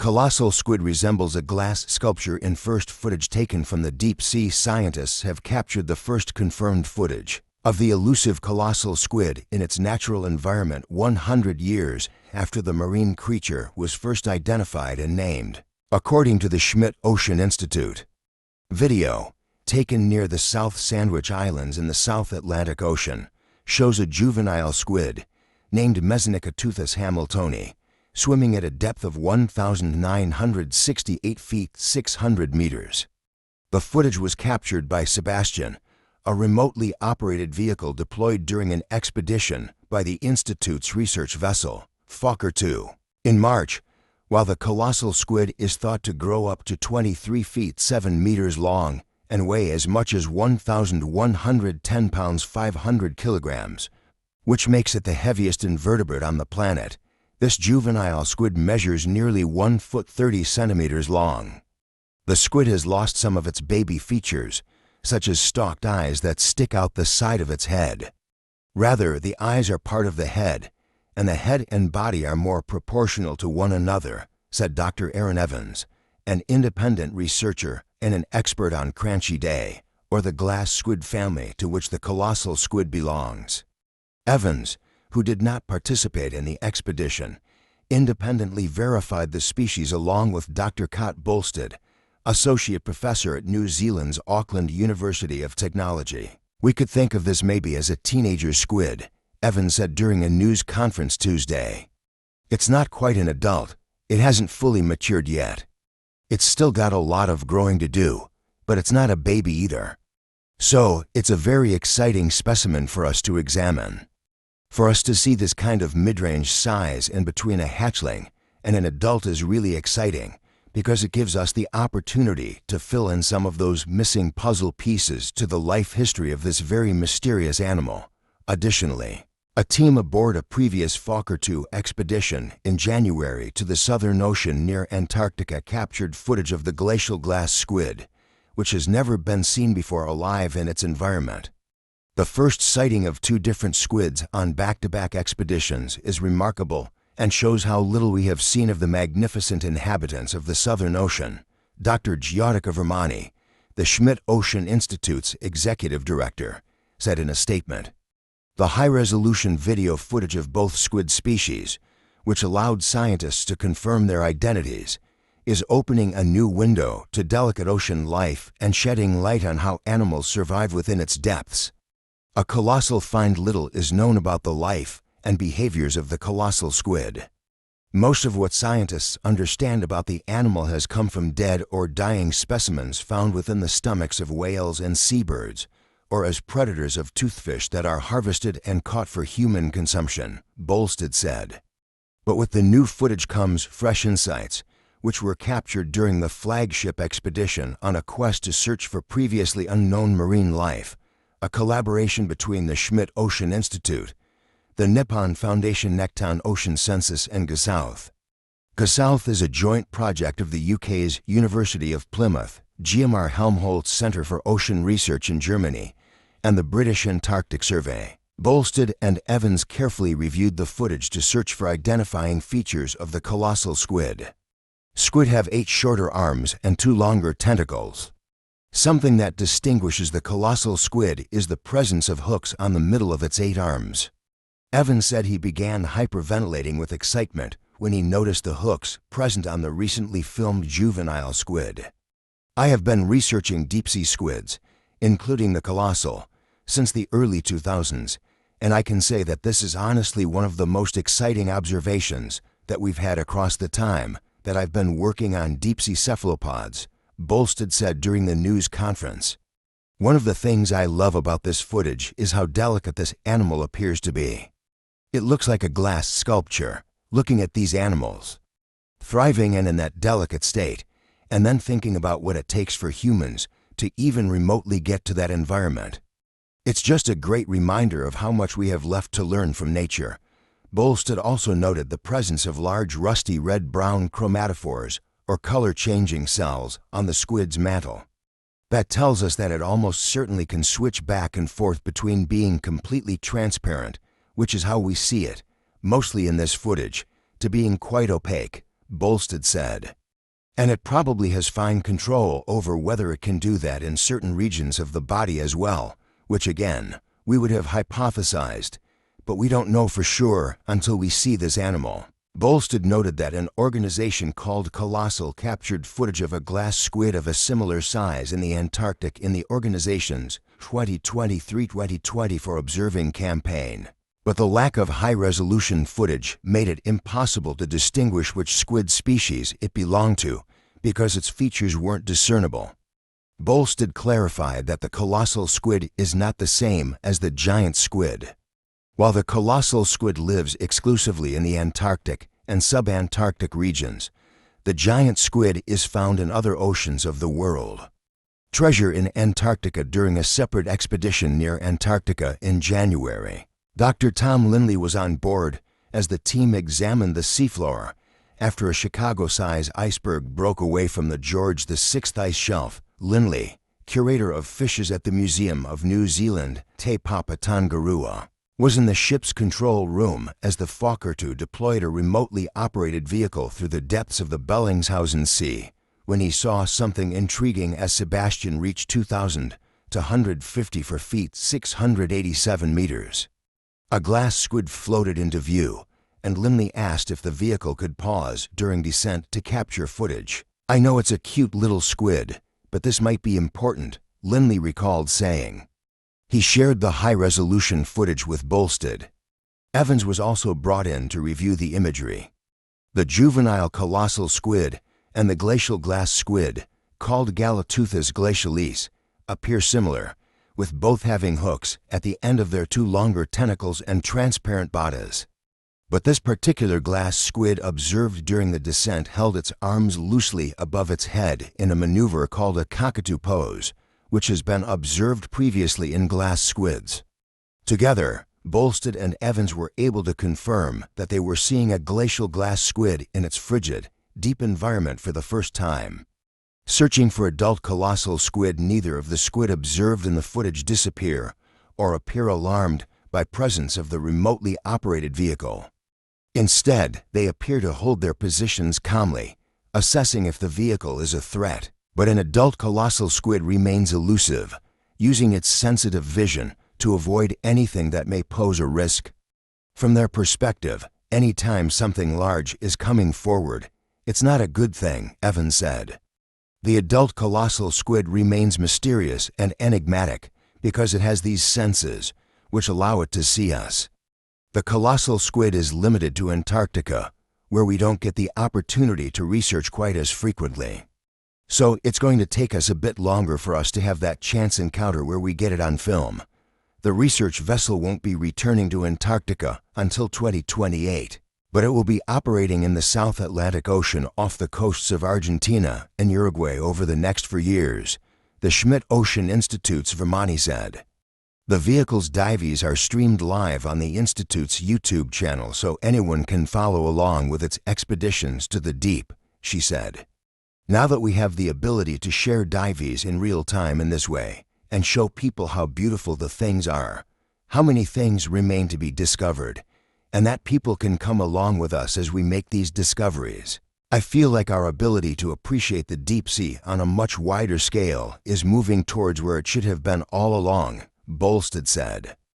Colossal squid resembles a glass sculpture in first footage taken from the deep sea. Scientists have captured the first confirmed footage of the elusive colossal squid in its natural environment 100 years after the marine creature was first identified and named, according to the Schmidt Ocean Institute. Video, taken near the South Sandwich Islands in the South Atlantic Ocean, shows a juvenile squid, named Mesonychoteuthis hamiltoni, swimming at a depth of 1,968 feet 600 meters. The footage was captured by SuBastian, a remotely operated vehicle deployed during an expedition by the Institute's research vessel, Falkor 2. In March, while the colossal squid is thought to grow up to 23 feet 7 meters long and weigh as much as 1,110 pounds 500 kilograms, which makes it the heaviest invertebrate on the planet, this juvenile squid measures nearly 1 foot 30 centimeters long. The squid has lost some of its baby features, such as stalked eyes that stick out the side of its head. Rather, the eyes are part of the head, and the head and body are more proportional to one another, said Dr. Aaron Evans, an independent researcher and an expert on Cranchidae, or the glass squid family to which the colossal squid belongs. Evans, who did not participate in the expedition, independently verified the species along with Dr. Cot Bolstad, associate professor at New Zealand's Auckland University of Technology. "We could think of this maybe as a teenager squid," Evans said during a news conference Tuesday. "It's not quite an adult. It hasn't fully matured yet. It's still got a lot of growing to do, but it's not a baby either. So, it's a very exciting specimen for us to examine. For us to see this kind of mid-range size in between a hatchling and an adult is really exciting because it gives us the opportunity to fill in some of those missing puzzle pieces to the life history of this very mysterious animal." Additionally, a team aboard a previous Falkor 2 expedition in January to the Southern Ocean near Antarctica captured footage of the glacial glass squid, which has never been seen before alive in its environment. The first sighting of 2 different squids on back-to-back expeditions is remarkable and shows how little we have seen of the magnificent inhabitants of the Southern Ocean, Dr. Jyotika Vermani, the Schmidt Ocean Institute's executive director, said in a statement. The high-resolution video footage of both squid species, which allowed scientists to confirm their identities, is opening a new window to delicate ocean life and shedding light on how animals survive within its depths. A colossal find. Little is known about the life and behaviors of the colossal squid. Most of what scientists understand about the animal has come from dead or dying specimens found within the stomachs of whales and seabirds, or as predators of toothfish that are harvested and caught for human consumption, Bolstad said. But with the new footage comes fresh insights, which were captured during the flagship expedition on a quest to search for previously unknown marine life, a collaboration between the Schmidt Ocean Institute, the Nippon Foundation Nekton Ocean Census and Colossal. Colossal is a joint project of the UK's University of Plymouth, GMR Helmholtz Centre for Ocean Research in Germany, and the British Antarctic Survey. Bolstad and Evans carefully reviewed the footage to search for identifying features of the colossal squid. Squid have 8 shorter arms and 2 longer tentacles. Something that distinguishes the colossal squid is the presence of hooks on the middle of its 8 arms. Evans said he began hyperventilating with excitement when he noticed the hooks present on the recently filmed juvenile squid. "I have been researching deep-sea squids, including the colossal, since the early 2000s, and I can say that this is honestly one of the most exciting observations that we've had across the time that I've been working on deep-sea cephalopods," Bolstad said during the news conference. "One of the things I love about this footage is how delicate this animal appears to be. It looks like a glass sculpture, looking at these animals, thriving and in that delicate state, and then thinking about what it takes for humans to even remotely get to that environment. It's just a great reminder of how much we have left to learn from nature." Bolstad also noted the presence of large rusty red-brown chromatophores, or color-changing cells, on the squid's mantle. That tells us that it almost certainly can switch back and forth between being completely transparent, which is how we see it, mostly in this footage, to being quite opaque, Bolstad said. And it probably has fine control over whether it can do that in certain regions of the body as well, which again, we would have hypothesized, but we don't know for sure until we see this animal. Bolstad noted that an organization called Colossal captured footage of a glass squid of a similar size in the Antarctic in the organization's 2023-2024 observing campaign. But the lack of high-resolution footage made it impossible to distinguish which squid species it belonged to because its features weren't discernible. Bolstad clarified that the colossal squid is not the same as the giant squid. While the colossal squid lives exclusively in the Antarctic and subantarctic regions, the giant squid is found in other oceans of the world. Treasure in Antarctica during a separate expedition near Antarctica in January. Dr. Tom Lindley was on board as the team examined the seafloor after a Chicago-sized iceberg broke away from the George VI ice shelf. Lindley, curator of fishes at the Museum of New Zealand, Te Papa Tongarua, was in the ship's control room as the Falkor 2 deployed a remotely operated vehicle through the depths of the Bellingshausen Sea when he saw something intriguing as SuBastian reached 2,000 to 154 feet 687 meters. A glass squid floated into view, and Lindley asked if the vehicle could pause during descent to capture footage. "I know it's a cute little squid, but this might be important," Lindley recalled saying. He shared the high-resolution footage with Bolstad. Evans was also brought in to review the imagery. The juvenile colossal squid and the glacial glass squid, called Galoteuthis glacialis, appear similar, with both having hooks at the end of their two longer tentacles and transparent bodies. But this particular glass squid observed during the descent held its arms loosely above its head in a maneuver called a cockatoo pose, which has been observed previously in glass squids. Together, Bolstad and Evans were able to confirm that they were seeing a glacial glass squid in its frigid, deep environment for the first time. Searching for adult colossal squid, neither of the squid observed in the footage disappear or appear alarmed by presence of the remotely operated vehicle. Instead, they appear to hold their positions calmly, assessing if the vehicle is a threat. But an adult colossal squid remains elusive, using its sensitive vision to avoid anything that may pose a risk. From their perspective, any time something large is coming forward, it's not a good thing, Evans said. The adult colossal squid remains mysterious and enigmatic because it has these senses, which allow it to see us. The colossal squid is limited to Antarctica, where we don't get the opportunity to research quite as frequently. So it's going to take us a bit longer for us to have that chance encounter where we get it on film. The research vessel won't be returning to Antarctica until 2028, but it will be operating in the South Atlantic Ocean off the coasts of Argentina and Uruguay over the next 4 years, the Schmidt Ocean Institute's Vermani said. The vehicle's dives are streamed live on the Institute's YouTube channel so anyone can follow along with its expeditions to the deep, she said. Now that we have the ability to share dives in real time in this way and show people how beautiful the things are, how many things remain to be discovered, and that people can come along with us as we make these discoveries, I feel like our ability to appreciate the deep sea on a much wider scale is moving towards where it should have been all along, Bolstad said.